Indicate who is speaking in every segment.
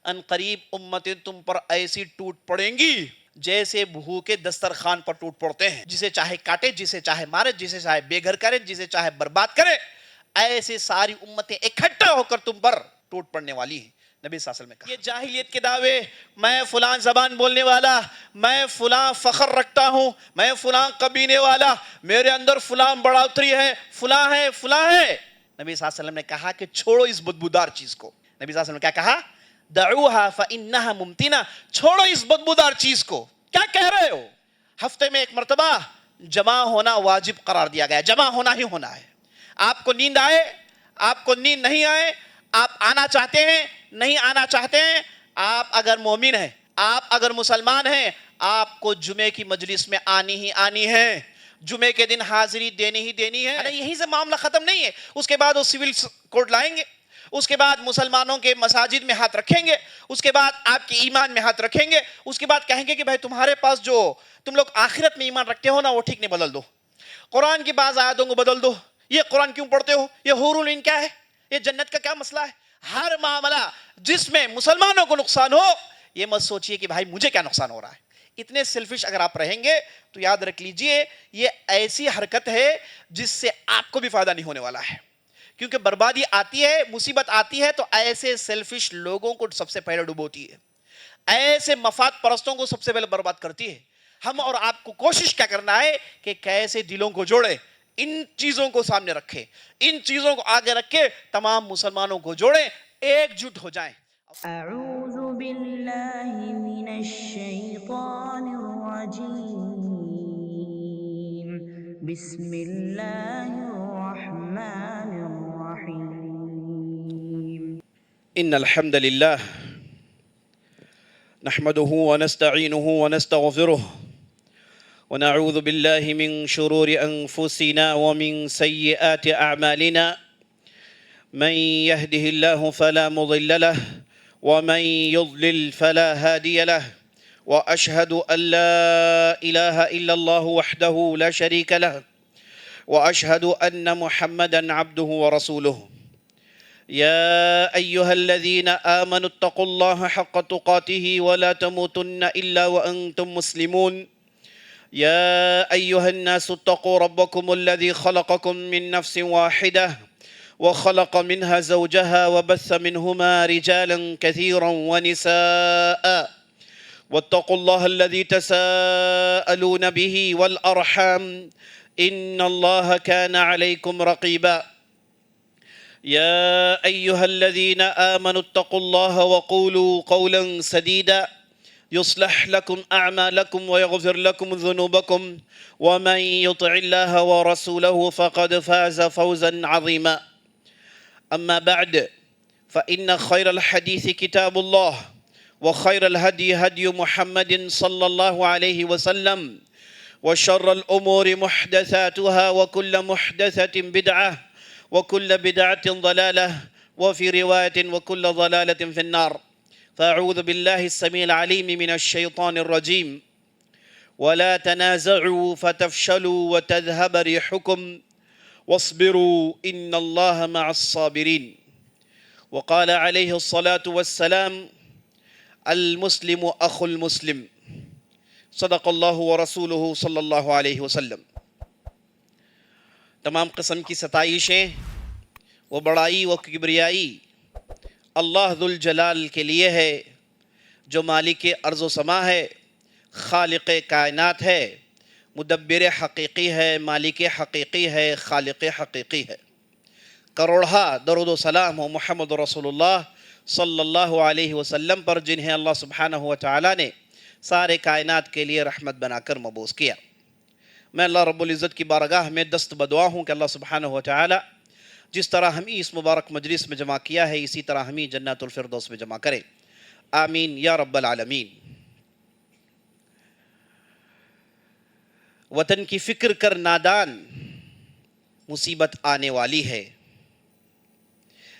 Speaker 1: ان قریب امتیں تم پر ایسی ٹوٹ پڑیں گی جیسے بھوکے دسترخوان پر ٹوٹ پڑتے ہیں، جسے چاہے کاٹے، جسے چاہے مارے، جسے چاہے بے گھر کرے، جسے چاہے برباد کرے، ایسے ساری امتیں اکٹھا ہو کر تم پر ٹوٹ پڑنے والی ہیں۔ نبی صلی اللہ علیہ وسلم نے کہا یہ جاہلیت کے دعوے، میں فلاں زبان بولنے والا، میں فلاں فخر رکھتا ہوں، میں فلاں قبیلے والا، میرے اندر فلاں بڑھوتری ہے، فلاں ہے، فلاں ہے، نبی صلی اللہ علیہ وسلم نے کہا کہ چھوڑو اس بدبودار چیز کو۔ نبی صلی اللہ علیہ وسلم نے کیا کہا؟ دعوها فإنها ممتنہ، چھوڑو اس بدبودار چیز کو۔ کیا کہہ رہے ہو؟ ہفتے میں ایک مرتبہ جمع ہونا واجب قرار دیا گیا، جمع ہونا ہی ہونا ہے۔ آپ کو نیند آئے، آپ کو نیند نہیں آئے، آپ آنا چاہتے ہیں، نہیں آنا چاہتے ہیں، آپ اگر مومن ہیں، آپ اگر مسلمان ہیں، آپ کو جمعے کی مجلس میں آنی ہی آنی ہے، جمعے کے دن حاضری دینی ہی دینی ہے۔ یہیں سے معاملہ ختم نہیں ہے، اس کے بعد وہ سول کوڈ لائیں گے، اس کے بعد مسلمانوں کے مساجد میں ہاتھ رکھیں گے، اس کے بعد آپ کے ایمان میں ہاتھ رکھیں گے، اس کے بعد کہیں گے کہ بھائی تمہارے پاس جو تم لوگ آخرت میں ایمان رکھتے ہو نا وہ ٹھیک نہیں، بدل دو، قرآن کی بعض آیاتوں کو بدل دو، یہ قرآن کیوں پڑھتے ہو، یہ حور العین کیا ہے، یہ جنت کا کیا مسئلہ ہے۔ ہر معاملہ جس میں مسلمانوں کو نقصان ہو، یہ مت سوچئے کہ بھائی مجھے کیا نقصان ہو رہا ہے۔ اتنے سیلفش اگر آپ رہیں گے تو یاد رکھ لیجئے یہ ایسی حرکت ہے جس سے آپ کو بھی فائدہ نہیں ہونے والا ہے، کیونکہ بربادی آتی ہے، مصیبت آتی ہے تو ایسے سیلفش لوگوں کو سب سے پہلے ڈبوتی ہے، ایسے مفاد پرستوں کو سب سے پہلے برباد کرتی ہے۔ ہم اور آپ کو کوشش کیا کرنا ہے کہ کیسے دلوں کو جوڑے، ان چیزوں کو سامنے رکھے، ان چیزوں کو آگے رکھے، تمام مسلمانوں کو جوڑیں، ایک جٹ ہو جائیں۔
Speaker 2: اعوذ باللہ من الشیطان الرجیم، بسم اللہ الرحمن الرحیم۔
Speaker 1: ان الحمد للہ نحمده ونستعینه ونستغفره ونعوذ بالله من شرور أنفسنا ومن سيئات أعمالنا، من يهده الله فلا مضل له ومن يضلل فلا هادي له، وأشهد أن لا إله إلا الله وحده لا شريك له، وأشهد أن محمدًا عبده ورسوله۔ يا أيها الذين آمنوا اتقوا الله حق تقاته ولا تموتن إلا وأنتم مسلمون۔ يا أيها الناس اتقوا ربكم الذي خلقكم من نفس واحدة وخلق منها زوجها وبث منهما رجالا كثيرا ونساء، واتقوا الله الذي تساءلون به والأرحام إن الله كان عليكم رقيبا۔ يا أيها الذين آمنوا اتقوا الله وقولوا قولا سديدا يصلح لكم أعمالكم ويغفر لكم ذنوبكم، ومن يطع الله ورسوله فقد فاز فوزا عظيما۔ أما بعد، فإن خير الحديث كتاب الله، وخير الهدي هدي محمد صلى الله عليه وسلم، وشر الأمور محدثاتها، وكل محدثة بدعة، وكل بدعة ضلالة، وفي رواية وكل ضلالة في النار۔ فأعوذ بالله السميع العليم من الشيطان الرجيم، ولا تنازعوا فتفشلوا وتذهب ريحكم واصبروا إن الله مع الصابرين۔ وقال عليه الصلاة والسلام: المسلم أخو المسلم، صدق الله ورسوله صلی اللہ علیہ وسلم۔ تمام قسم کی ستائشیں و بڑائی و کبریائی اللہ ذوالجلال کے لیے ہے، جو مالک ارض و سما ہے، خالق کائنات ہے، مدبر حقیقی ہے، مالک حقیقی ہے، خالق حقیقی ہے۔ کروڑہا درود و سلام ہو محمد رسول اللہ صلی اللہ علیہ وسلم پر، جنہیں اللہ سبحانہ و تعالیٰ نے سارے کائنات کے لیے رحمت بنا کر مبعوث کیا۔ میں اللہ رب العزت کی بارگاہ میں دست بدعا ہوں کہ اللہ سبحانہ و تعالیٰ جس طرح ہمیں اس مبارک مجلس میں جمع کیا ہے، اسی طرح ہمیں جنت الفردوس میں جمع کرے، آمین یا رب العالمین۔ وطن کی فکر کر نادان، مصیبت آنے والی ہے،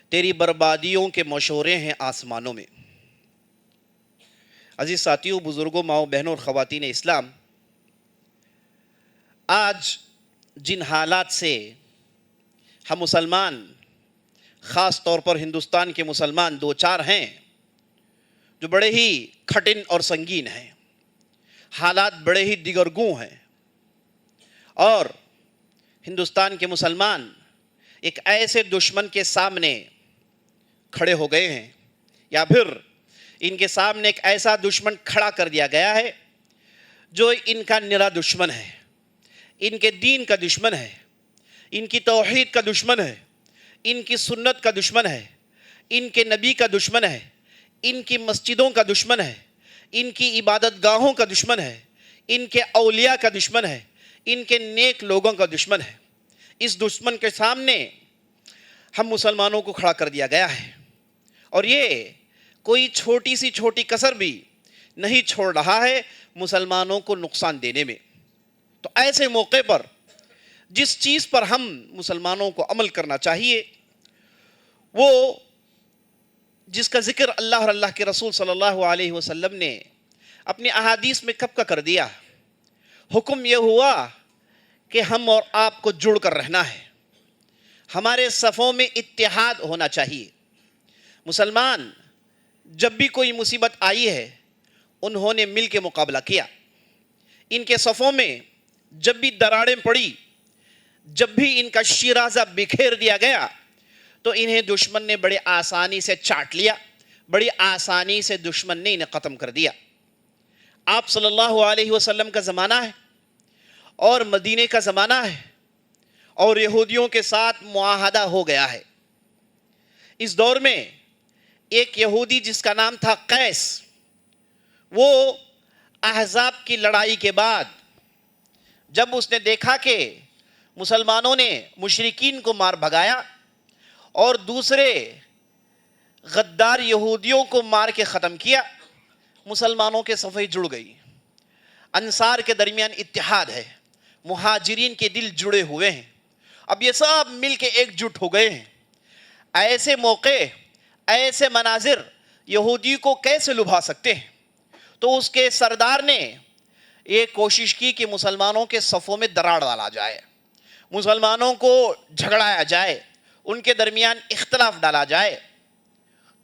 Speaker 1: تیری بربادیوں کے مشورے ہیں آسمانوں میں۔ عزیز ساتھیوں، بزرگوں، ماؤں بہنوں اور خواتین اسلام، آج جن حالات سے ہم مسلمان، خاص طور پر ہندوستان کے مسلمان دو چار ہیں، جو بڑے ہی کھٹن اور سنگین ہیں، حالات بڑے ہی دیگرگوں ہیں، اور ہندوستان کے مسلمان ایک ایسے دشمن کے سامنے کھڑے ہو گئے ہیں، یا پھر ان کے سامنے ایک ایسا دشمن کھڑا کر دیا گیا ہے جو ان کا نرا دشمن ہے، ان کے دین کا دشمن ہے، ان کی توحید کا دشمن ہے، ان کی سنت کا دشمن ہے، ان کے نبی کا دشمن ہے، ان کی مسجدوں کا دشمن ہے، ان کی عبادت گاہوں کا دشمن ہے، ان کے اولیاء کا دشمن ہے، ان کے نیک لوگوں کا دشمن ہے۔ اس دشمن کے سامنے ہم مسلمانوں کو کھڑا کر دیا گیا ہے، اور یہ کوئی چھوٹی سی چھوٹی کسر بھی نہیں چھوڑ رہا ہے مسلمانوں کو نقصان دینے میں۔ تو ایسے موقع پر جس چیز پر ہم مسلمانوں کو عمل کرنا چاہیے، وہ جس کا ذکر اللہ اور اللہ کے رسول صلی اللہ علیہ وسلم نے اپنی احادیث میں کب کا کر دیا، حکم یہ ہوا کہ ہم اور آپ کو جڑ کر رہنا ہے، ہمارے صفوں میں اتحاد ہونا چاہیے۔ مسلمان جب بھی کوئی مصیبت آئی ہے انہوں نے مل کے مقابلہ کیا، ان کے صفوں میں جب بھی دراڑیں پڑی، جب بھی ان کا شیرازہ بکھیر دیا گیا تو انہیں دشمن نے بڑے آسانی سے چاٹ لیا، بڑی آسانی سے دشمن نے انہیں ختم کر دیا۔ آپ صلی اللہ علیہ وسلم کا زمانہ ہے اور مدینے کا زمانہ ہے، اور یہودیوں کے ساتھ معاہدہ ہو گیا ہے۔ اس دور میں ایک یہودی جس کا نام تھا قیس، وہ احزاب کی لڑائی کے بعد جب اس نے دیکھا کہ مسلمانوں نے مشرکین کو مار بھگایا اور دوسرے غدار یہودیوں کو مار کے ختم کیا، مسلمانوں کے صفیں جڑ گئی، انصار کے درمیان اتحاد ہے، مہاجرین کے دل جڑے ہوئے ہیں، اب یہ سب مل کے ایک جٹ ہو گئے ہیں۔ ایسے موقع، ایسے مناظر یہودی کو کیسے لبھا سکتے ہیں؟ تو اس کے سردار نے یہ کوشش کی کہ مسلمانوں کے صفوں میں دراڑ ڈالا جائے، مسلمانوں کو جھگڑایا جائے، ان کے درمیان اختلاف ڈالا جائے۔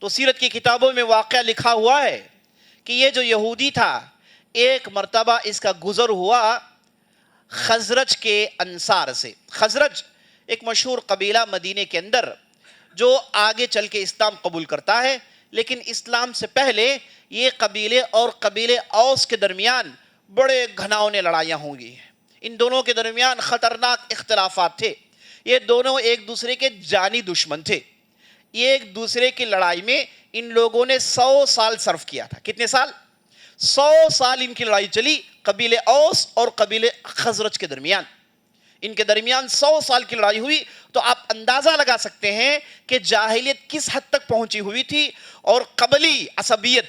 Speaker 1: تو سیرت کی کتابوں میں واقعہ لکھا ہوا ہے کہ یہ جو یہودی تھا، ایک مرتبہ اس کا گزر ہوا خزرج کے انصار سے۔ خزرج ایک مشہور قبیلہ مدینے کے اندر جو آگے چل کے اسلام قبول کرتا ہے، لیکن اسلام سے پہلے یہ قبیلے اور قبیلے اوس کے درمیان بڑے گھناؤنے لڑائیاں ہوں گی، ان دونوں کے درمیان خطرناک اختلافات تھے، یہ دونوں ایک دوسرے کے جانی دشمن تھے، ایک دوسرے کی لڑائی میں ان لوگوں نے 100 سال صرف کیا تھا۔ کتنے سال؟ 100 سال ان کی لڑائی چلی قبیلے اوس اور قبیلے خزرج کے درمیان، ان کے درمیان 100 سال کی لڑائی ہوئی۔ تو آپ اندازہ لگا سکتے ہیں کہ جاہلیت کس حد تک پہنچی ہوئی تھی، اور قبلی عصبیت،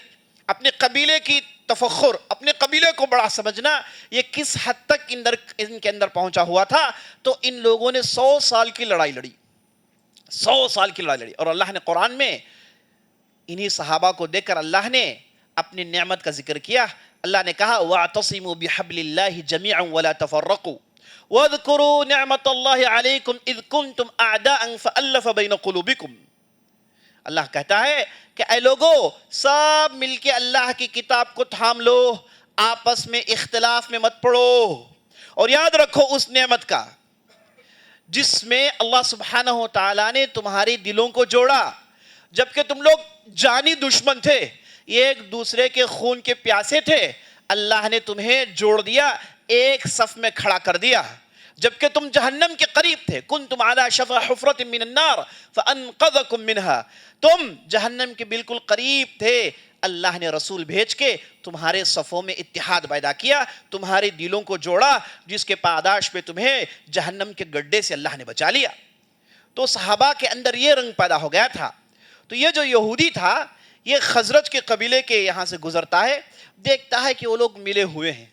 Speaker 1: اپنے قبیلے کی تفخر، اپنے قبیلے کو بڑا سمجھنا، یہ کس حد تک ان کے اندر پہنچا ہوا تھا۔ تو ان لوگوں نے 100 سال کی لڑائی لڑی، 100 سال کی لڑائی لڑی، اور اللہ نے قرآن میں انہی صحابہ کو دیکھ کر اللہ نے اپنی نعمت کا ذکر کیا۔ اللہ نے کہا وَاعْتَصِمُوا بِحَبْلِ اللَّهِ جَمِيعًا وَلَا تَفَرَّقُوا وَاذْكُرُوا نِعْمَةَ اللَّهِ عَلَيْكُمْ إِذْ كُنْتُمْ أَعْدَاءً فَأَلَّفَ بَيْنَ قُلُوبِكُمْ۔ اللہ کہتا ہے کہ اے لوگو، سب مل کے اللہ کی کتاب کو تھام لو، آپس میں اختلاف میں مت پڑو، اور یاد رکھو اس نعمت کا جس میں اللہ سبحانہ و تعالیٰ نے تمہاری دلوں کو جوڑا، جبکہ تم لوگ جانی دشمن تھے، ایک دوسرے کے خون کے پیاسے تھے، اللہ نے تمہیں جوڑ دیا، ایک صف میں کھڑا کر دیا، جبکہ تم جہنم کے قریب تھے۔ کنتم علی شفا حفرۃ من النار فانقذکم منہا، تم جہنم کے بالکل قریب تھے، اللہ نے رسول بھیج کے تمہارے صفوں میں اتحاد پیدا کیا، تمہارے دلوں کو جوڑا، جس کے پاداش پہ تمہیں جہنم کے گڈھے سے اللہ نے بچا لیا۔ تو صحابہ کے اندر یہ رنگ پیدا ہو گیا تھا۔ تو یہ جو یہودی تھا، یہ خزرج کے قبیلے کے یہاں سے گزرتا ہے، دیکھتا ہے کہ وہ لوگ ملے ہوئے ہیں،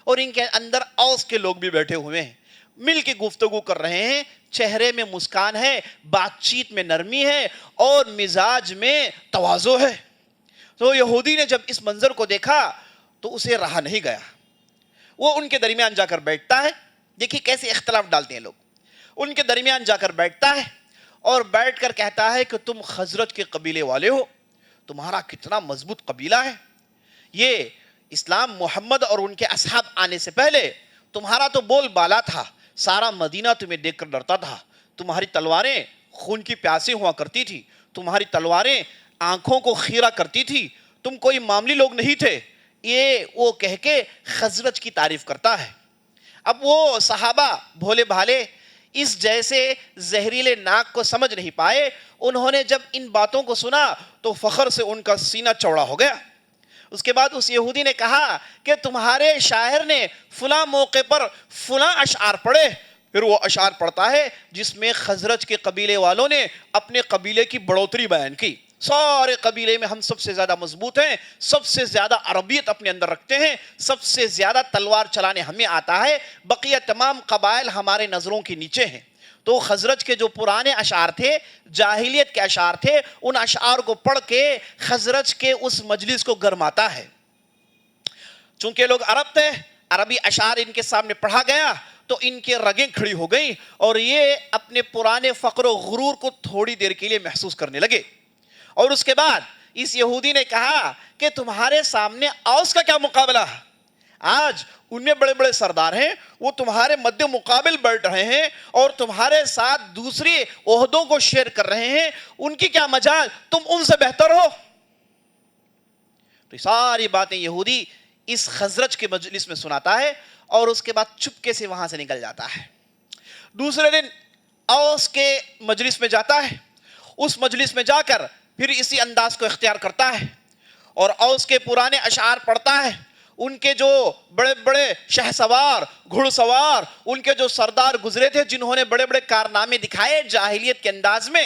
Speaker 1: اور ان کے اندر اوس کے لوگ بھی بیٹھے ہوئے ہیں، مل کے گفتگو کر رہے ہیں، چہرے میں مسکان ہے، بات چیت میں نرمی ہے، اور مزاج میں تواضع ہے۔ تو یہودی نے جب اس منظر کو دیکھا تو اسے رہا نہیں گیا، وہ ان کے درمیان جا کر بیٹھتا ہے۔ دیکھیے کیسے اختلاف ڈالتے ہیں لوگ، ان کے درمیان جا کر بیٹھتا ہے اور بیٹھ کر کہتا ہے کہ تم خزرج کے قبیلے والے ہو، تمہارا کتنا مضبوط قبیلہ ہے. یہ اسلام محمد اور ان کے اصحاب آنے سے پہلے تمہارا تو بول بالا تھا, سارا مدینہ تمہیں دیکھ کر ڈرتا تھا. تمہاری تلواریں خون کی پیاسی ہوا کرتی تھی, تمہاری تلواریں آنکھوں کو خیرہ کرتی تھی, تم کوئی معمولی لوگ نہیں تھے. یہ وہ کہہ کے خزرج کی تعریف کرتا ہے. اب وہ صحابہ بھولے بھالے اس جیسے زہریلے ناک کو سمجھ نہیں پائے. انہوں نے جب ان باتوں کو سنا تو فخر سے ان کا سینہ چوڑا ہو گیا. اس کے بعد اس یہودی نے کہا کہ تمہارے شاعر نے فلاں موقع پر فلاں اشعار پڑھے. پھر وہ اشعار پڑھتا ہے جس میں خزرج کے قبیلے والوں نے اپنے قبیلے کی بڑھوتری بیان کی. سارے قبیلے میں ہم سب سے زیادہ مضبوط ہیں, سب سے زیادہ عربیت اپنے اندر رکھتے ہیں, سب سے زیادہ تلوار چلانے ہمیں آتا ہے, بقیہ تمام قبائل ہمارے نظروں کے نیچے ہیں. تو خزرج کے جو پرانے اشعار تھے, جاہلیت کے اشعار تھے, ان اشعار کو پڑھ کے خزرج کے اس مجلس کو گرماتا ہے. چونکہ لوگ عرب تھے, عربی اشعار ان کے سامنے پڑھا گیا تو ان کے رگیں کھڑی ہو گئیں اور یہ اپنے پرانے فقر و غرور کو تھوڑی دیر کے لیے محسوس کرنے لگے. اور اس کے بعد اس یہودی نے کہا کہ تمہارے سامنے اوس کا کیا مقابلہ ہے؟ آج ان میں بڑے بڑے سردار ہیں, وہ تمہارے مد مقابل بیٹھ رہے ہیں اور تمہارے ساتھ دوسری عہدوں کو شیئر کر رہے ہیں, ان کی کیا مجال, تم ان سے بہتر ہو. تو ساری باتیں یہودی اس خزرج کے مجلس میں سناتا ہے اور اس کے بعد چپکے سے وہاں سے نکل جاتا ہے. دوسرے دن اوس کے مجلس میں جاتا ہے. اس مجلس میں جا کر پھر اسی انداز کو اختیار کرتا ہے اور اوس کے پرانے اشعار پڑھتا ہے. ان کے جو بڑے بڑے شہ سوار, گھڑ سوار, ان کے جو سردار گزرے تھے جنہوں نے بڑے بڑے کارنامے دکھائے جاہلیت کے انداز میں,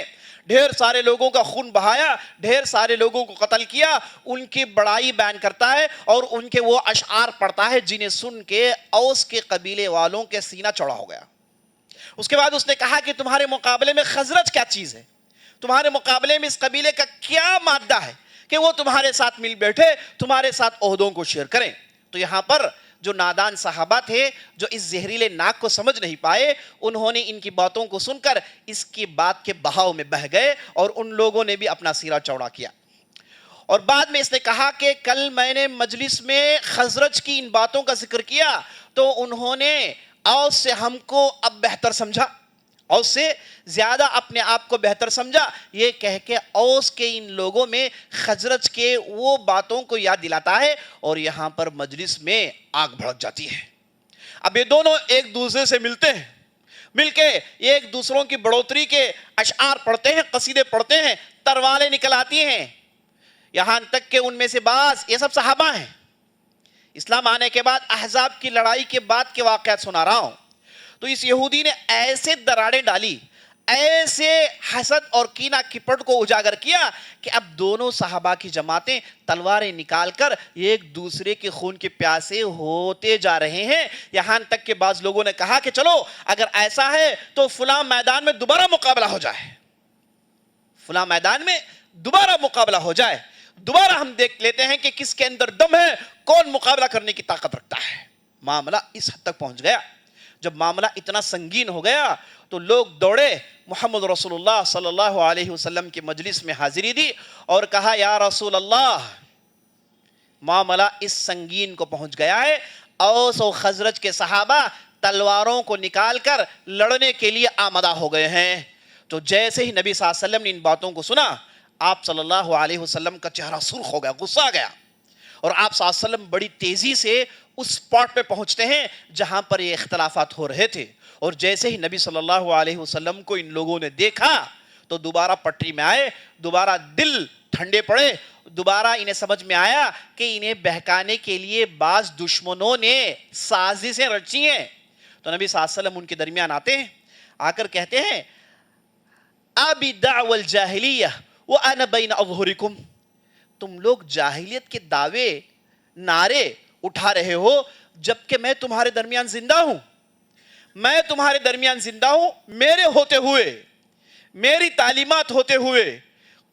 Speaker 1: ڈھیر سارے لوگوں کا خون بہایا, ڈھیر سارے لوگوں کو قتل کیا, ان کی بڑائی بیان کرتا ہے اور ان کے وہ اشعار پڑھتا ہے جنہیں سن کے اوس کے قبیلے والوں کے سینہ چوڑا ہو گیا. اس کے بعد اس نے کہا کہ تمہارے مقابلے میں خزرج کیا چیز ہے, تمہارے مقابلے میں اس قبیلے کا کیا مادہ ہے کہ وہ تمہارے ساتھ مل بیٹھے, تمہارے ساتھ عہدوں کو شیئر کریں. تو یہاں پر جو نادان صحابہ تھے, جو اس زہریلے ناک کو سمجھ نہیں پائے, انہوں نے ان کی باتوں کو سن کر اس کی بات کے بہاؤ میں بہہ گئے اور ان لوگوں نے بھی اپنا سینہ چوڑا کیا. اور بعد میں اس نے کہا کہ کل میں نے مجلس میں خزرج کی ان باتوں کا ذکر کیا تو انہوں نے اوس سے ہم کو اب بہتر سمجھا, اوس سے زیادہ اپنے آپ کو بہتر سمجھا. یہ کہہ کے اوس کے ان لوگوں میں خزرج کے وہ باتوں کو یاد دلاتا ہے اور یہاں پر مجلس میں آگ بھڑک جاتی ہے. اب یہ دونوں ایک دوسرے سے ملتے ہیں, مل کے ایک دوسروں کی بڑھوتری کے اشعار پڑھتے ہیں, قصیدے پڑھتے ہیں, تروالیں نکل آتی ہیں. یہاں تک کہ ان میں سے بعض, یہ سب صحابہ ہیں, اسلام آنے کے بعد احزاب کی لڑائی کے بعد کے واقعات سنا رہا ہوں. تو اس یہودی نے ایسے دراڑیں ڈالی, ایسے حسد اور کینہ کپٹ کو اجاگر کیا کہ اب دونوں صحابہ کی جماعتیں تلواریں نکال کر ایک دوسرے کے خون کے پیاسے ہوتے جا رہے ہیں. یہاں تک کہ بعض لوگوں نے کہا کہ چلو اگر ایسا ہے تو فلاں میدان میں دوبارہ مقابلہ ہو جائے, فلاں میدان میں دوبارہ مقابلہ ہو جائے, دوبارہ ہم دیکھ لیتے ہیں کہ کس کے اندر دم ہے, کون مقابلہ کرنے کی طاقت رکھتا ہے. معاملہ اس حد تک پہنچ گیا. جب معاملہ اتنا سنگین ہو گیا تو لوگ دوڑے, محمد رسول اللہ صلی اللہ علیہ وسلم کے مجلس میں حاضری دی اور کہا یا رسول اللہ, معاملہ اس سنگین کو پہنچ گیا ہے, اوس و خزرج کے صحابہ تلواروں کو نکال کر لڑنے کے لیے آمادہ ہو گئے ہیں. تو جیسے ہی نبی صلی اللہ علیہ وسلم نے ان باتوں کو سنا, آپ صلی اللہ علیہ وسلم کا چہرہ سرخ ہو گیا, غصہ آ گیا, اور آپ صلی اللہ علیہ وسلم بڑی تیزی سے اس سپاٹ پہ پہنچتے ہیں جہاں پر یہ اختلافات ہو رہے تھے. اور جیسے ہی نبی صلی اللہ علیہ وسلم کو ان لوگوں نے دیکھا تو دوبارہ پٹری میں آئے, دوبارہ دل ٹھنڈے پڑے, دوبارہ انہیں سمجھ میں آیا کہ انہیں بہکانے کے لیے بعض دشمنوں نے سازشیں رچی ہیں. تو نبی صلی اللہ علیہ وسلم ان کے درمیان آتے ہیں, آ کر کہتے ہیں ابی دعوی الجاہلیہ وانا بین اظہرکم, تم لوگ جاہلیت کے دعوے نعرے اٹھا رہے ہو جبکہ میں تمہارے درمیان زندہ ہوں, میں تمہارے درمیان زندہ ہوں, میرے ہوتے ہوئے, میری تعلیمات ہوتے ہوئے,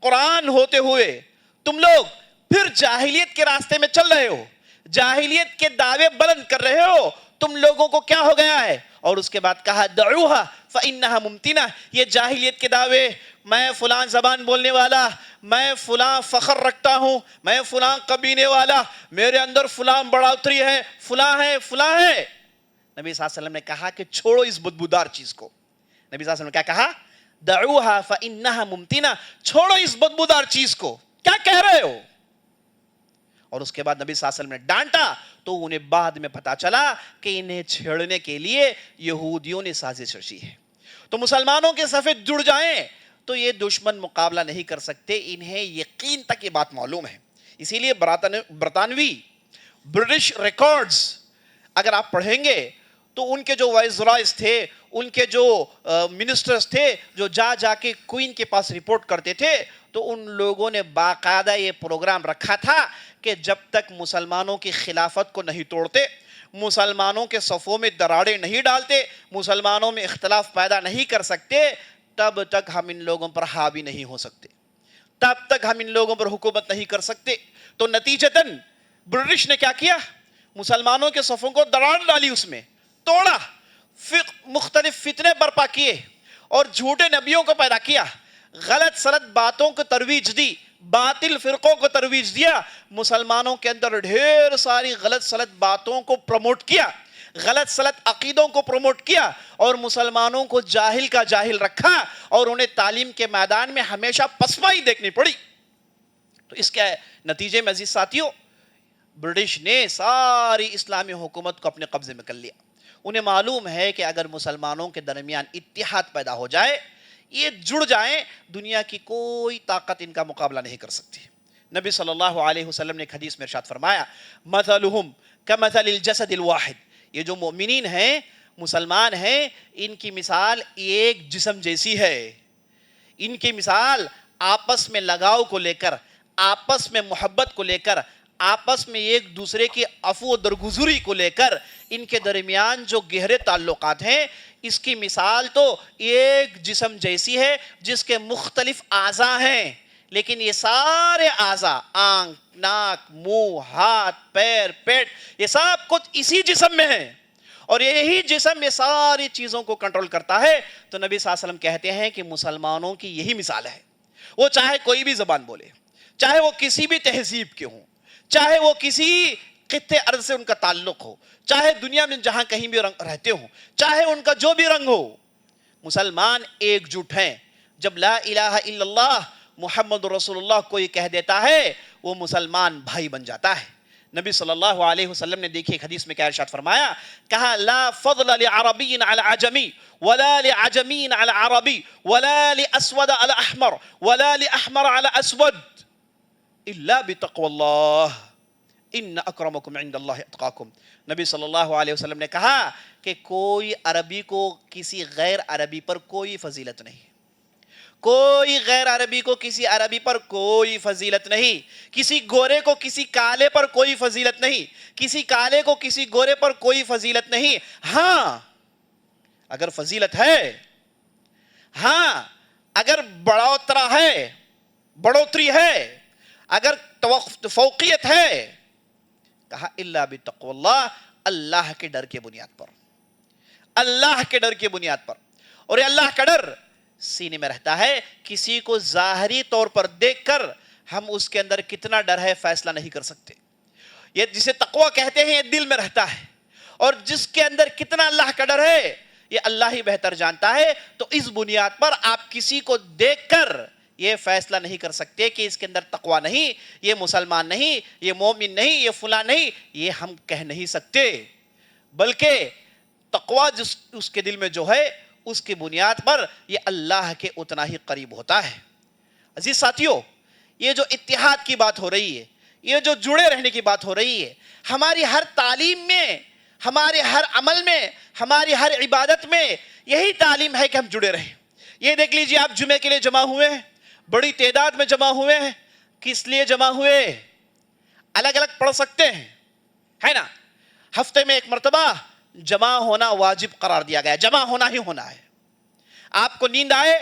Speaker 1: قرآن ہوتے ہوئے تم لوگ پھر جاہلیت کے راستے میں چل رہے ہو, جاہلیت کے دعوے بلند کر رہے ہو. تم لوگوں کو کیا ہو گیا ہے؟ اور اس کے بعد کہا دعوها فإنها ممتنہ، یہ جاہلیت کے دعوے، میں فلاں زبان بولنے والا، میں فلاں فخر رکھتا ہوں، میں فلاں قبیلے والا، میرے اندر فلاں بڑھوتری ہے، فلاں ہے فلاں ہے، نبی صلی اللہ علیہ وسلم نے کہا کہ چھوڑو اس بدبودار چیز کو. نبی صلی اللہ علیہ وسلم نے کیا کہا؟ دعوها فإنها ممتنہ، چھوڑو اس بدبودار چیز کو، کیا کہہ رہے ہو؟ اور اس کے بعد نبی صلی اللہ علیہ وسلم نے ڈانٹا تو انہیں بعد میں پتا چلا کہ انہیں چھیڑنے کے لیے یہودیوں نے سازش رچی ہے. تو مسلمانوں کے صفے جڑ جائیں تو یہ دشمن مقابلہ نہیں کر سکتے، انہیں یقین تک یہ بات معلوم ہے. اسی لیے برطانوی برٹش ریکارڈز اگر آپ پڑھیں گے تو ان کے جو وائسرائز تھے، ان کے جو منسٹرز تھے جو جا کے کوئین کے پاس رپورٹ کرتے تھے، تو ان لوگوں نے باقاعدہ یہ پروگرام رکھا تھا کہ جب تک مسلمانوں کی خلافت کو نہیں توڑتے، مسلمانوں کے صفوں میں دراڑیں نہیں ڈالتے، مسلمانوں میں اختلاف پیدا نہیں کر سکتے، تب تک ہم ان لوگوں پر حاوی نہیں ہو سکتے، تب تک ہم ان لوگوں پر حکومت نہیں کر سکتے. تو نتیجتاً برٹش نے کیا کیا؟ مسلمانوں کے صفوں کو دراڑ ڈالی، اس میں توڑا، مختلف فتنے برپا کیے اور جھوٹے نبیوں کو پیدا کیا، غلط سلط باتوں کو ترویج دی، باطل فرقوں کو ترویج دیا، مسلمانوں کے اندر ڈھیر ساری غلط سلط باتوں کو پروموٹ کیا، غلط سلط عقیدوں کو پروموٹ کیا، اور مسلمانوں کو جاہل کا جاہل رکھا، اور انہیں تعلیم کے میدان میں ہمیشہ پسمائی دیکھنی پڑی. تو اس کے نتیجے میں عزیز ساتھیوں، برٹش نے ساری اسلامی حکومت کو اپنے قبضے میں کر لیا. انہیں معلوم ہے کہ اگر مسلمانوں کے درمیان اتحاد پیدا ہو جائے، یہ جڑ جائیں، دنیا کی کوئی طاقت ان کا مقابلہ نہیں کر سکتی. نبی صلی اللہ علیہ وسلم نے ایک حدیث میں ارشاد فرمایا، مثلہم کمثل الجسد الواحد، یہ جو مومنین ہیں، مسلمان ہیں، ان کی مثال ایک جسم جیسی ہے. ان کی مثال آپس میں لگاؤ کو لے کر، آپس میں محبت کو لے کر، آپس میں ایک دوسرے کی عفو و درگزری کو لے کر، ان کے درمیان جو گہرے تعلقات ہیں، اس کی مثال تو ایک جسم جیسی ہے جس کے مختلف اعضاء ہیں، لیکن یہ سارے اعضاء، آنکھ، ناک، منہ، ہاتھ، پیر، پیٹ، یہ سب کچھ اسی جسم میں ہیں، اور یہی جسم یہ ساری چیزوں کو کنٹرول کرتا ہے. تو نبی صلی اللہ علیہ وسلم کہتے ہیں کہ مسلمانوں کی یہی مثال ہے. وہ چاہے کوئی بھی زبان بولے، چاہے وہ کسی بھی تہذیب کے ہوں، چاہے وہ کسی خطے ارض سے ان کا تعلق ہو، چاہے دنیا میں جہاں کہیں بھی رہتے ہوں، چاہے ان کا جو بھی رنگ ہو، مسلمان ایک جٹ ہیں. جب لا الہ الا اللہ محمد رسول اللہ کوئی کہہ دیتا ہے، وہ مسلمان بھائی بن جاتا ہے. نبی صلی اللہ علیہ وسلم نے دیکھی ایک حدیث میں کیا ارشاد فرمایا، کہا لا فضل لعربی علی عجمی ولا لعجمی علی عربی ولا لاسود علی احمر ولا لاحمر علی اسود الا بتقوی اللہ ان اکرمکم عند اللہ اتقاکم. نبی صلی اللہ علیہ وسلم نے کہا کہ کوئی عربی کو کسی غیر عربی پر کوئی فضیلت نہیں، کوئی غیر عربی کو کسی عربی پر کوئی فضیلت نہیں، کسی گورے کو کسی کالے پر کوئی فضیلت نہیں، کسی کالے کو کسی گورے پر کوئی فضیلت نہیں. ہاں اگر فضیلت ہے، ہاں اگر بڑھوتری ہے، اگر فوقیت ہے، کہا الا بتقوی اللہ، اللہ کے ڈر کے بنیاد پر، اللہ کے ڈر کے بنیاد پر. اور یہ اللہ کا ڈر سینے میں رہتا ہے. کسی کو ظاہری طور پر دیکھ کر ہم اس کے اندر کتنا ڈر ہے فیصلہ نہیں کر سکتے. یہ جسے تقوی کہتے ہیں، یہ دل میں رہتا ہے، اور جس کے اندر کتنا اللہ کا ڈر ہے یہ اللہ ہی بہتر جانتا ہے. تو اس بنیاد پر آپ کسی کو دیکھ کر یہ فیصلہ نہیں کر سکتے کہ اس کے اندر تقوی نہیں، یہ مسلمان نہیں، یہ مومن نہیں، یہ فلاں نہیں، یہ ہم کہہ نہیں سکتے. بلکہ تقوی جس اس کے دل میں جو ہے، اس کی بنیاد پر یہ اللہ کے اتنا ہی قریب ہوتا ہے. عزیز ساتھیوں، یہ جو اتحاد کی بات ہو رہی ہے، یہ جو جڑے رہنے کی بات ہو رہی ہے، ہماری ہر تعلیم میں، ہمارے ہر عمل میں، ہماری ہر عبادت میں یہی تعلیم ہے کہ ہم جڑے رہیں. یہ دیکھ لیجئے، آپ جمعے کے لیے جمع ہوئے ہیں، بڑی تعداد میں جمع ہوئے ہیں. کس لیے جمع ہوئے؟ الگ الگ پڑھ سکتے ہیں، ہے نا. ہفتے میں ایک مرتبہ جمع ہونا واجب قرار دیا گیا، جمع ہونا ہی ہونا ہے. آپ کو نیند آئے،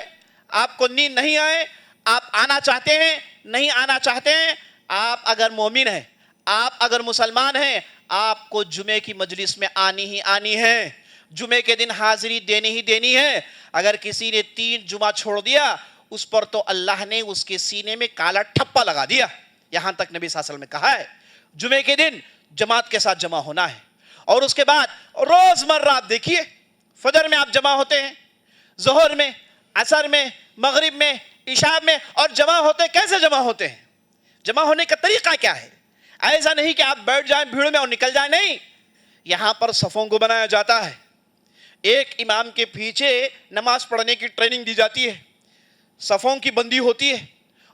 Speaker 1: آپ کو نیند نہیں آئے، آپ آنا چاہتے ہیں، نہیں آنا چاہتے ہیں، آپ اگر مومن ہیں، آپ اگر مسلمان ہیں، آپ کو جمعے کی مجلس میں آنی ہی آنی ہے. جمعے کے دن حاضری دینی ہی دینی ہے. اگر کسی نے 3 جمعہ چھوڑ دیا اس پر تو اللہ نے اس کے سینے میں کالا ٹھپا لگا دیا. یہاں تک نبی صلی اللہ علیہ وسلم نے کہا ہے جمعے کے دن جماعت کے ساتھ جمع ہونا ہے. اور اس کے بعد روز مرہ آپ دیکھیے فجر میں آپ جمع ہوتے ہیں, ظہر میں, عصر میں, مغرب میں, عشاء میں, اور جمع ہوتے کیسے جمع ہوتے ہیں؟ جمع ہونے کا طریقہ کیا ہے؟ ایسا نہیں کہ آپ بیٹھ جائیں بھیڑ میں اور نکل جائیں, نہیں. یہاں پر صفوں کو بنایا جاتا ہے, ایک امام کے پیچھے نماز پڑھنے کی ٹریننگ دی جاتی ہے, صفوں کی بندی ہوتی ہے,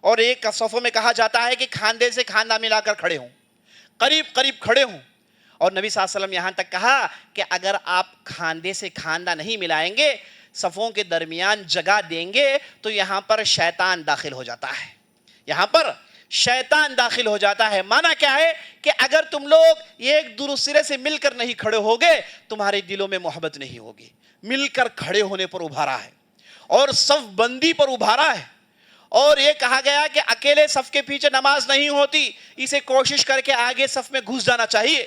Speaker 1: اور ایک صفوں میں کہا جاتا ہے کہ کھاندے سے کھاندہ ملا کر کھڑے ہوں, قریب قریب کھڑے ہوں. اور نبی صلی اللہ علیہ وسلم یہاں تک کہا کہ اگر آپ کھاندے سے کھاندہ نہیں ملائیں گے, صفوں کے درمیان جگہ دیں گے, تو یہاں پر شیطان داخل ہو جاتا ہے. یہاں پر شیطان داخل ہو جاتا ہے. معنی کیا ہے کہ اگر تم لوگ ایک دوسرے سے مل کر نہیں کھڑے ہوگے تمہارے دلوں میں محبت نہیں ہوگی. مل کر کھڑے ہونے پر ابھارا ہے اور صف بندی پر ابھارا ہے. اور یہ کہا گیا کہ اکیلے صف کے پیچھے نماز نہیں ہوتی, اسے کوشش کر کے آگے صف میں گھس جانا چاہیے.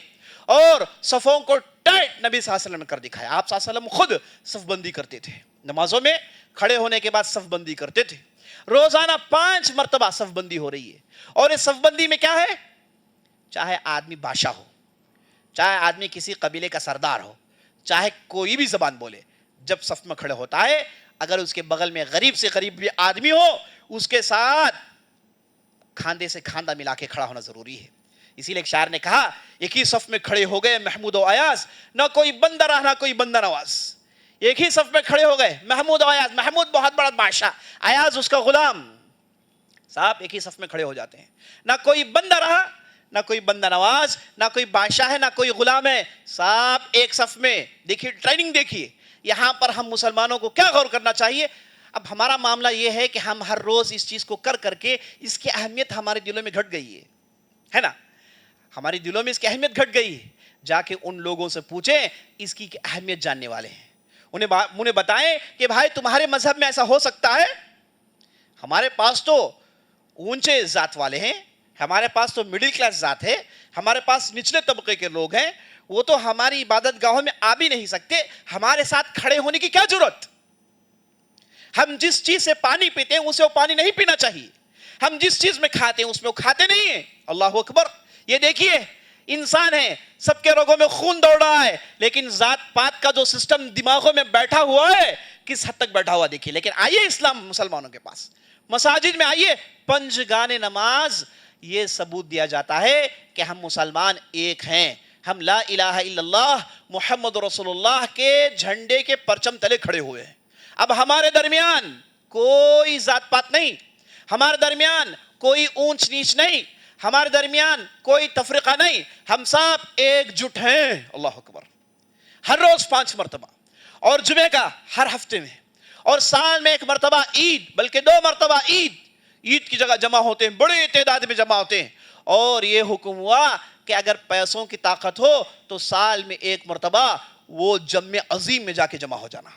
Speaker 1: اور صفوں کو ٹائٹ نبی صلی اللہ علیہ وسلم نے کر دکھایا. آپ صلی اللہ علیہ وسلم خود صف بندی کرتے تھے, نمازوں میں کھڑے ہونے کے بعد صف بندی کرتے تھے. روزانہ 5 مرتبہ صف بندی ہو رہی ہے. اور اس صف بندی میں کیا ہے؟ چاہے آدمی بادشاہ ہو, چاہے آدمی کسی قبیلے کا سردار ہو, چاہے کوئی بھی زبان بولے, جب صف میں کھڑے ہوتا ہے اگر اس کے بغل میں غریب سے غریب بھی آدمی ہو اس کے ساتھ کھاندے سے کھاندہ ملا کے کھڑا ہونا ضروری ہے. اسی لیے ایک شاعر نے کہا ایک ہی صف میں کھڑے ہو گئے محمود و ایاز, نہ کوئی بندہ رہا نہ کوئی بندہ نواز. ایک ہی صف میں کھڑے ہو گئے محمود و ایاز, محمود بہت بڑا بادشاہ, ایاز اس کا غلام. صاحب ایک ہی صف میں کھڑے ہو جاتے ہیں, نہ کوئی بندہ رہا نہ کوئی بندہ نواز, نہ کوئی بادشاہ ہے نہ کوئی غلام ہے. صاحب ایک صف میں. دیکھیے ٹریننگ دیکھیے یہاں پر ہم مسلمانوں کو کیا غور کرنا چاہیے. اب ہمارا معاملہ یہ ہے کہ ہم ہر روز اس چیز کو کر کے اس کی اہمیت ہمارے دلوں میں گھٹ گئی ہے نا, ہماری دلوں میں اس کی اہمیت گھٹ گئی ہے. جا کے ان لوگوں سے پوچھیں اس کی اہمیت جاننے والے ہیں, انہیں بتائیں کہ بھائی تمہارے مذہب میں ایسا ہو سکتا ہے. ہمارے پاس تو اونچے ذات والے ہیں, ہمارے پاس تو مڈل کلاس ذات ہے, ہمارے پاس نچلے طبقے کے لوگ ہیں, وہ تو ہماری عبادت گاہوں میں آ بھی نہیں سکتے, ہمارے ساتھ کھڑے ہونے کی کیا ضرورت. ہم جس چیز سے پانی پیتے ہیں اسے وہ پانی نہیں پینا چاہیے, ہم جس چیز میں کھاتے ہیں اس میں وہ کھاتے نہیں ہیں. اللہ اکبر. یہ دیکھیے انسان ہے, سب کے رگوں میں خون دوڑ رہا ہے, لیکن ذات پات کا جو سسٹم دماغوں میں بیٹھا ہوا ہے کس حد تک بیٹھا ہوا دیکھیے. لیکن آئیے اسلام مسلمانوں کے پاس مساجد میں آئیے, پنجگان نماز, یہ ثبوت دیا جاتا ہے کہ ہم مسلمان ایک ہیں, ہم لا الہ الا اللہ محمد رسول اللہ کے جھنڈے کے پرچم تلے کھڑے ہوئے ہیں. اب ہمارے درمیان کوئی ذات پات نہیں, ہمارے درمیان کوئی اونچ نیچ نہیں, ہمارے درمیان کوئی تفرقہ نہیں, ہم سب ایک جٹ ہیں. اللہ اکبر. ہر روز 5 مرتبہ, اور جمعے کا ہر ہفتے میں, اور سال میں 1 مرتبہ عید, بلکہ 2 مرتبہ عید کی جگہ جمع ہوتے ہیں, بڑی تعداد میں جمع ہوتے ہیں. اور یہ حکم ہوا کہ اگر پیسوں کی طاقت ہو تو سال میں 1 مرتبہ وہ جمع عظیم میں جا کے جمع ہو جانا,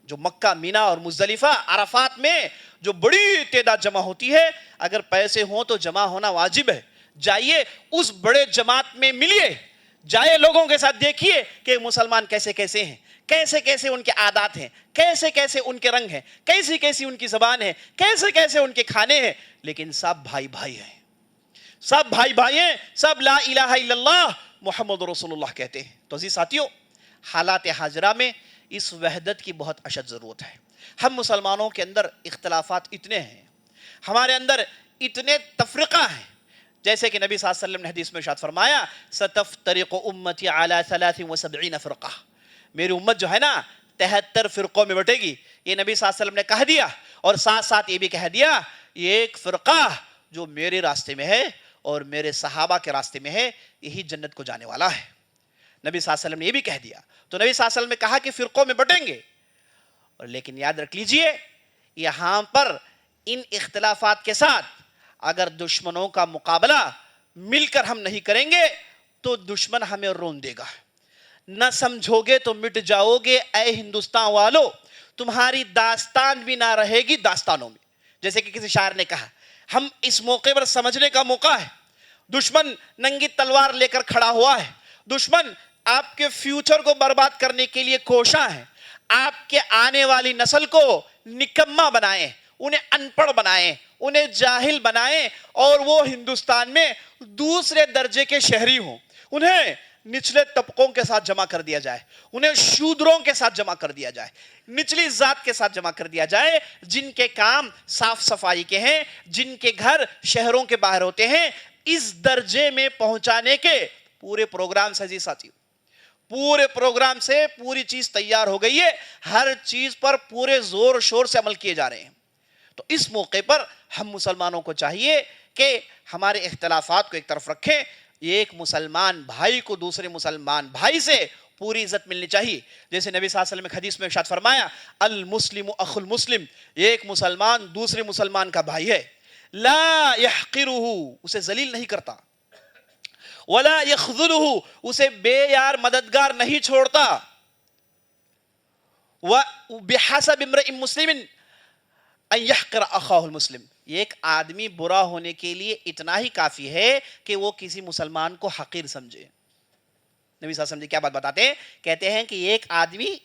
Speaker 1: جو مکہ, مینا اور مزدلفہ, عرفات میں جو بڑی تعداد جمع ہوتی ہے. اگر پیسے ہوں تو جمع ہونا واجب ہے, جائیے اس بڑے جماعت میں ملیے, جائے لوگوں کے ساتھ دیکھیے کہ مسلمان کیسے کیسے ہیں, کیسے کیسے ان کے عادات ہیں, کیسے کیسے ان کے رنگ ہیں, کیسی کیسی ان کی زبان ہے, کیسے کیسے ان کے کھانے ہیں, لیکن سب بھائی بھائی ہیں, سب بھائی بھائی ہیں, سب لا الہ الا اللہ محمد رسول اللہ کہتے ہیں. تو عزیز ساتھیوں, حالات حاضرہ میں اس وحدت کی بہت اشد ضرورت ہے. ہم مسلمانوں کے اندر اختلافات اتنے ہیں, ہمارے اندر اتنے تفرقہ ہیں, جیسے کہ نبی صلی اللہ علیہ وسلم نے حدیث میں ارشاد فرمایا ستفترق امتی علی 73 فرقہ, میری امت جو ہے نا 73 فرقوں میں بٹے گی. یہ نبی صلی اللہ علیہ وسلم نے کہہ دیا, اور ساتھ ساتھ یہ بھی کہہ دیا یہ ایک فرقہ جو میرے راستے میں ہے اور میرے صحابہ کے راستے میں ہے یہی جنت کو جانے والا ہے. نبی صلی اللہ علیہ وسلم نے یہ بھی کہہ دیا. تو نبی صلی اللہ علیہ وسلم نے کہا کہ فرقوں میں بٹیں گے, لیکن یاد رکھ لیجئے یہاں پر ان اختلافات کے ساتھ اگر دشمنوں کا مقابلہ مل کر ہم نہیں کریں گے تو دشمن ہمیں رون دے گا. نہ سمجھو گے تو مٹ جاؤ گے اے ہندوستان والو, تمہاری داستان بھی نہ رہے گی داستانوں میں. جیسے کہ کسی شاعر نے کہا, ہم اس موقع پر سمجھنے کا موقع ہے, دشمن ننگی تلوار لے کر کھڑا ہوا ہے, دشمن آپ کے فیوچر کو برباد کرنے کے لیے کوشاں ہیں، آپ کے آنے والی نسل کو نکما بنائیں، انہیں ان پڑھ بنائیں، انہیں جاہل بنائیں، اور وہ ہندوستان میں دوسرے درجے کے شہری ہوں، انہیں نچلے طبقوں کے ساتھ جمع کر دیا جائے، انہیں شودروں کے ساتھ جمع کر دیا جائے، نچلی ذات کے ساتھ جمع کر دیا جائے، جن کے کام صاف صفائی کے ہیں، جن کے گھر شہروں کے باہر ہوتے ہیں۔ اس درجے میں پہنچانے کے پورے پروگرام سے، ساتھی، پورے پروگرام سے پوری چیز تیار ہو گئی ہے، ہر چیز پر پورے زور شور سے عمل کیے جا رہے ہیں۔ تو اس موقع پر ہم مسلمانوں کو چاہیے کہ ہمارے اختلافات کو ایک طرف رکھیں، ایک مسلمان بھائی کو دوسرے مسلمان بھائی سے پوری عزت ملنی چاہیے۔ جیسے نبی صلی اللہ علیہ وسلم نے حدیث میں ارشاد فرمایا، المسلم اخو المسلم، ایک مسلمان دوسرے مسلمان کا بھائی ہے، لا یحقرہ، اسے ذلیل نہیں کرتا، ولا یخذلہ، اسے بے یار مددگار نہیں چھوڑتا، وبحسب امرئ مسلم ان یحقر اخاہ المسلم، ایک آدمی برا ہونے کے لیے اتنا ہی کافی ہے کہ وہ کسی مسلمان کو حقیر سمجھے۔ نبی صلی اللہ علیہ وسلم کیا بات بتاتے ہیں؟ کہتے ہیں کہ ایک آدمی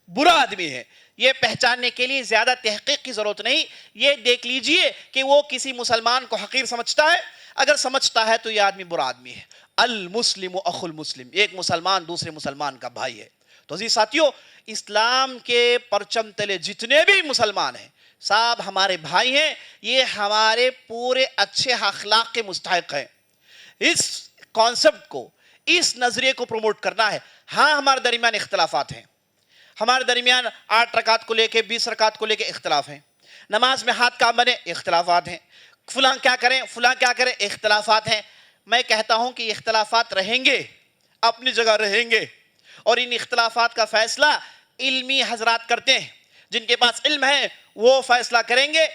Speaker 1: برا آدمی ہے، یہ پہچاننے کے لیے زیادہ تحقیق کی ضرورت نہیں، یہ دیکھ لیجئے کہ وہ کسی مسلمان کو حقیر سمجھتا ہے، اگر سمجھتا ہے تو یہ آدمی برا آدمی ہے۔ المسلم اخو المسلم، ایک مسلمان دوسرے مسلمان کا بھائی ہے۔ تو عزیز ساتھیوں، اسلام کے پرچم تلے جتنے بھی مسلمان ہیں صاحب ہمارے بھائی ہیں، یہ ہمارے پورے اچھے اخلاق کے مستحق ہیں۔ اس کانسیپٹ کو، اس نظریے کو پروموٹ کرنا ہے۔ ہاں ہمارے درمیان اختلافات ہیں، ہمارے درمیان 8 رکعت کو لے کے 20 رکعت کو لے کے اختلاف ہیں، نماز میں ہاتھ کام بنے اختلافات ہیں، فلاں کیا کریں فلاں کیا کریں اختلافات ہیں۔ میں کہتا ہوں کہ اختلافات رہیں گے، اپنی جگہ رہیں گے، اور ان اختلافات کا فیصلہ علمی حضرات کرتے ہیں، جن کے پاس علم ہے وہ فیصلہ کریں گے۔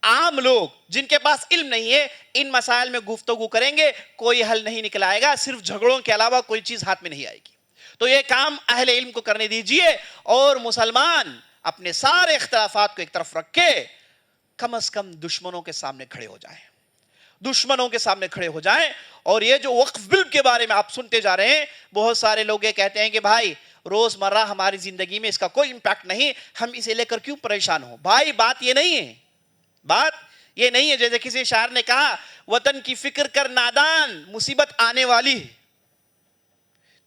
Speaker 1: عام لوگ جن کے پاس علم نہیں ہے ان مسائل میں گفتگو کریں گے، کوئی حل نہیں نکل آئے گا، صرف جھگڑوں کے علاوہ کوئی چیز ہاتھ میں نہیں آئے گی۔ تو یہ کام اہل علم کو کرنے دیجئے، اور مسلمان اپنے سارے اختلافات کو ایک طرف رکھ کے کم از کم دشمنوں کے سامنے کھڑے ہو جائیں، دشمنوں کے سامنے کھڑے ہو جائیں۔ اور یہ جو وقف بل کے بارے میں آپ سنتے جا رہے ہیں، بہت سارے لوگ یہ کہتے ہیں کہ بھائی روزمرہ ہماری زندگی میں اس کا کوئی امپیکٹ نہیں، ہم اسے لے کر کیوں پریشان ہوں؟ بھائی بات یہ نہیں ہے، بات یہ نہیں ہے۔ جیسے کسی شاعر نے کہا، وطن کی فکر کر نادان، مصیبت آنے والی ہے،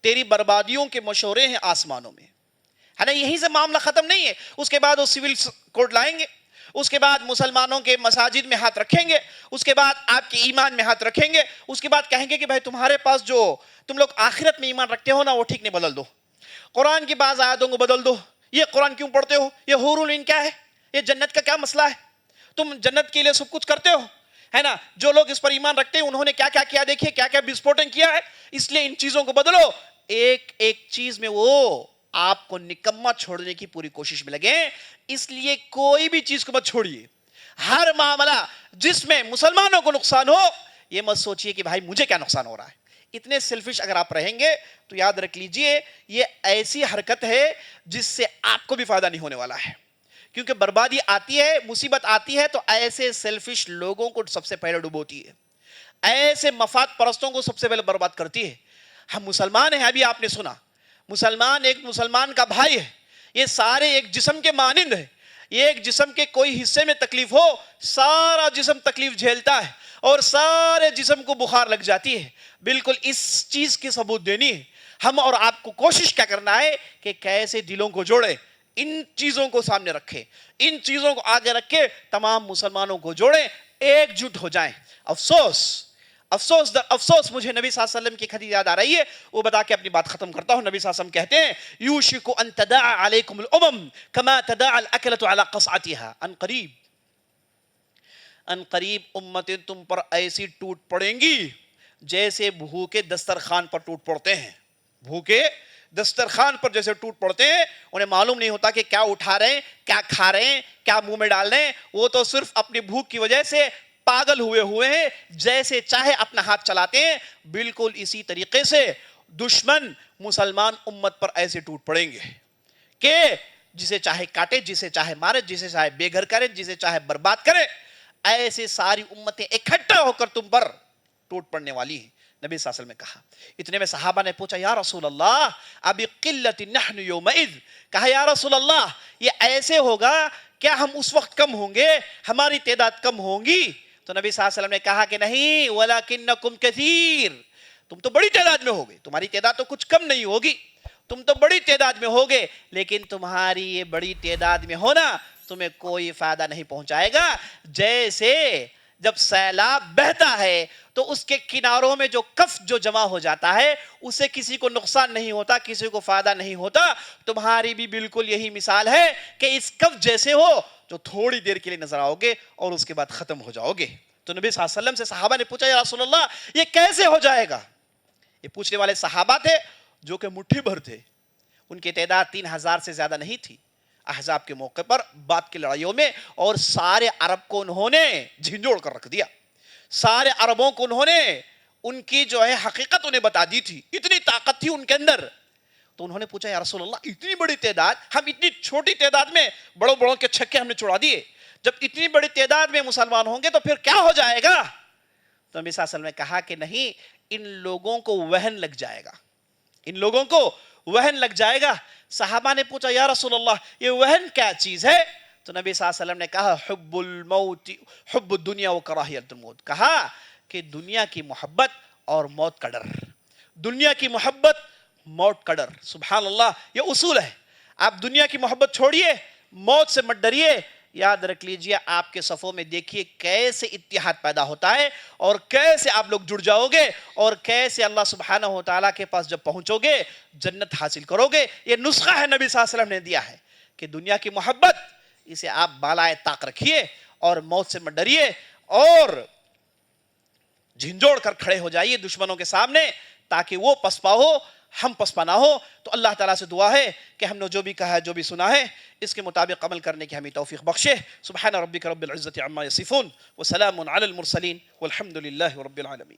Speaker 1: تیری بربادیوں کے مشورے ہیں آسمانوں میں، ہے نا؟ یہیں سے معاملہ ختم نہیں ہے۔ اس کے بعد وہ سول کوڈ لائیں گے، اس کے بعد مسلمانوں کے مساجد میں ہاتھ رکھیں گے، اس کے بعد آپ کے ایمان میں ہاتھ رکھیں گے، اس کے بعد کہیں گے کہ بھائی تمہارے پاس جو تم لوگ آخرت میں ایمان رکھتے ہو نا وہ ٹھیک نہیں، بدل دو، قرآن کی بعض آیاتوں کو بدل دو، یہ قرآن کیوں پڑھتے ہو، یہ حور العین کیا ہے، یہ جنت کا کیا مسئلہ ہے، تم جنت کے لیے سب کچھ کرتے ہو، ہے نا؟ جو لوگ اس پر ایمان رکھتے ہیں انہوں نے کیا کیا کیا، دیکھیے کیا کیا بسفوٹنگ کیا ہے، اس لیے ان چیزوں کو بدلو۔ ایک ایک چیز میں وہ آپ کو نکما چھوڑنے کی پوری کوشش میں لگے، اس لیے کوئی بھی چیز کو مت چھوڑیے۔ ہر معاملہ جس میں مسلمانوں کو نقصان ہو، یہ مت سوچئے کہ بھائی مجھے کیا نقصان ہو رہا ہے۔ اتنے سیلفش اگر آپ رہیں گے تو یاد رکھ لیجئے یہ ایسی حرکت ہے جس سے آپ کو بھی فائدہ نہیں ہونے والا ہے، کیونکہ بربادی آتی ہے، مصیبت آتی ہے تو ایسے سیلفش لوگوں کو سب سے پہلے ڈبوتی ہے، ایسے مفاد پرستوں کو سب سے پہلے برباد کرتی ہے۔ ہم مسلمان ہیں، ابھی آپ نے سنا، مسلمان ایک مسلمان کا بھائی ہے، یہ سارے ایک جسم کے مانند ہے، ایک جسم کے کوئی حصے میں تکلیف ہو سارا جسم تکلیف جھیلتا ہے، اور سارے جسم کو بخار لگ جاتی ہے۔ بالکل اس چیز کی ثبوت دینی ہے۔ ہم اور آپ کو کوشش کیا کرنا ہے کہ کیسے دلوں کو جوڑے، ان چیزوں کو سامنے رکھے، ان چیزوں کو آگے رکھ کے تمام مسلمانوں کو جوڑیں، ایک جٹ ہو جائیں۔ افسوس مجھے نبی صلی اللہ علیہ وسلم کی حدیث یاد آ رہی ہے، وہ بتا کے اپنی بات ختم کرتا ہوں۔ نبی صلی اللہ علیہ وسلم کہتے ہیں، یوشک ان تداعى علیکم الامم کما تداعى الاکلۃ علی قصعتها، ان قریب امتیں تم پر ایسی ٹوٹ پڑیں گی جیسے بھوکے دسترخوان پر ٹوٹ پڑتے ہیں۔ بھوکے دسترخوان پر جیسے ٹوٹ پڑتے ہیں، انہیں معلوم نہیں ہوتا کہ کیا اٹھا رہے ہیں، کیا کھا رہے ہیں، کیا منہ میں ڈال رہے ہیں، وہ تو صرف اپنی بھوک کی وجہ سے پاگل ہوئے ہیں، جیسے چاہے اپنا ہاتھ چلاتے ہیں۔ بالکل اسی طریقے سے دشمن مسلمان امت پر ایسے ٹوٹ پڑیں گے کہ جسے چاہے کاٹے، جسے چاہے مارے، جسے چاہے بے گھر کرے، جسے چاہے برباد کرے۔ ایسے ساری امتیں اکٹھا ہو کر تم پر ٹوٹ پڑنے والی ہیں۔ نبی صلی اللہ علیہ وسلم نے کہا. اتنے میں صحابہ نے پوچھا یا رسول اللہ ابی قلت نحن یومئذ، کہا یا رسول اللہ یہ ایسے ہوگا کیا ہم اس وقت کم ہوں گے، ہماری تعداد کم ہوں گی؟ تو نبی صلی اللہ علیہ وسلم نے کہا کہ نہیں ولکنکم کثیر، تم تو بڑی تعداد میں ہوگے، تمہاری تعداد تو کچھ کم نہیں ہوگی، تم تو بڑی تعداد میں ہوگے، لیکن تمہاری یہ بڑی تعداد میں ہونا تمہیں کوئی فائدہ نہیں پہنچائے گا. جیسے جب سیلاب بہتا ہے تو اس کے کناروں میں جو کف جو جمع ہو جاتا ہے اس سے کسی کو نقصان نہیں ہوتا، کسی کو فائدہ نہیں ہوتا، تمہاری بھی بالکل یہی مثال ہے کہ اس کف جیسے ہو جو تھوڑی دیر کے لیے نظر آؤ گے اور اس کے بعد ختم ہو جاؤ گے. تو نبی صلی اللہ علیہ وسلم سے صحابہ نے پوچھا یا رسول اللہ یہ کیسے ہو جائے گا؟ یہ پوچھنے والے صحابہ تھے جو کہ مٹھی بھر تھے، ان کی تعداد 3000 سے زیادہ نہیں تھی. احزاب کے موقع پر بعد کی لڑائیوں میں اور سارے عرب کو انہوں نے جھنجھوڑ کر رکھ دیا، سارے عربوں کو انہوں نے ان کی جو ہے حقیقت انہیں بتا دی تھی، اتنی طاقت تھی ان کے اندر. تو انہوں نے پوچھا یا رسول اللہ اتنی بڑی تعداد، ہم اتنی چھوٹی تعداد میں بڑوں بڑوں کے چھکے ہم نے چھڑا دیے، جب اتنی بڑی تعداد میں مسلمان ہوں گے تو پھر کیا ہو جائے گا؟ تو نبی صلی اللہ علیہ وسلم نے کہا کہ نہیں، ان لوگوں کو وہن لگ جائے گا، ان لوگوں کو وہن لگ جائے گا. صحابہ نے پوچھا یا رسول اللہ یہ وہن کیا چیز ہے؟ تو نبی صلی اللہ علیہ وسلم نے کہا حب الموت، حب الدنیا و کراہیت الموت، کہا کہ دنیا کی محبت اور موت کا ڈر، دنیا کی محبت موت کا ڈر. سبحان اللہ، یہ اصول ہے. آپ دنیا کی محبت چھوڑیے، موت سے مت ڈریے. یاد رکھ لیجئے آپ کے صفوں میں دیکھیے کیسے اتحاد پیدا ہوتا ہے اور کیسے آپ لوگ جڑ جاؤ گے اور کیسے اللہ سبحانہ و تعالیٰ کے پاس جب پہنچو گے جنت حاصل کرو گے. یہ نسخہ ہے نبی صلی اللہ علیہ وسلم نے دیا ہے کہ دنیا کی محبت اسے آپ بالائے طاق رکھیے اور موت سے مت ڈریے اور جھنجھوڑ کر کھڑے ہو جائیے دشمنوں کے سامنے تاکہ وہ پسپا ہو، ہم پسپا نہ ہو. تو اللہ تعالیٰ سے دعا ہے کہ ہم نے جو بھی کہا ہے، جو بھی سنا ہے، اس کے مطابق عمل کرنے کی ہمیں توفیق بخشے. سبحان ربک رب العزت عما یصفون وسلام علی المرسلین والحمد للہ رب العالمین.